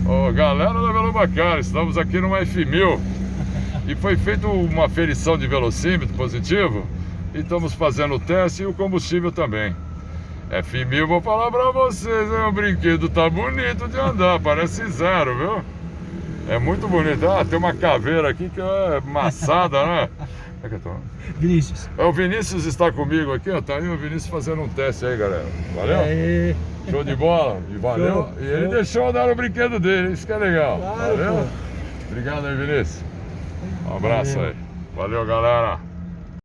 Ô, galera da Velobacar, estamos aqui numa F1000 e foi feita uma aferição de velocímetro positivo e estamos fazendo o teste e o combustível também. F1000, vou falar pra vocês, o brinquedo tá bonito de andar, parece zero, viu? É muito bonito. Ah, tem uma caveira aqui que é maçada, né? Vinícius. O Vinícius está comigo aqui, ó. Tá aí o Vinícius fazendo um teste aí, galera. Valeu? Aê. Show de bola. E valeu. Show, E ele show. deixou eu dar o brinquedo dele. Isso que é legal. Claro, Valeu? pô. Obrigado aí, Vinícius. Um abraço Valeu. aí. Valeu, galera.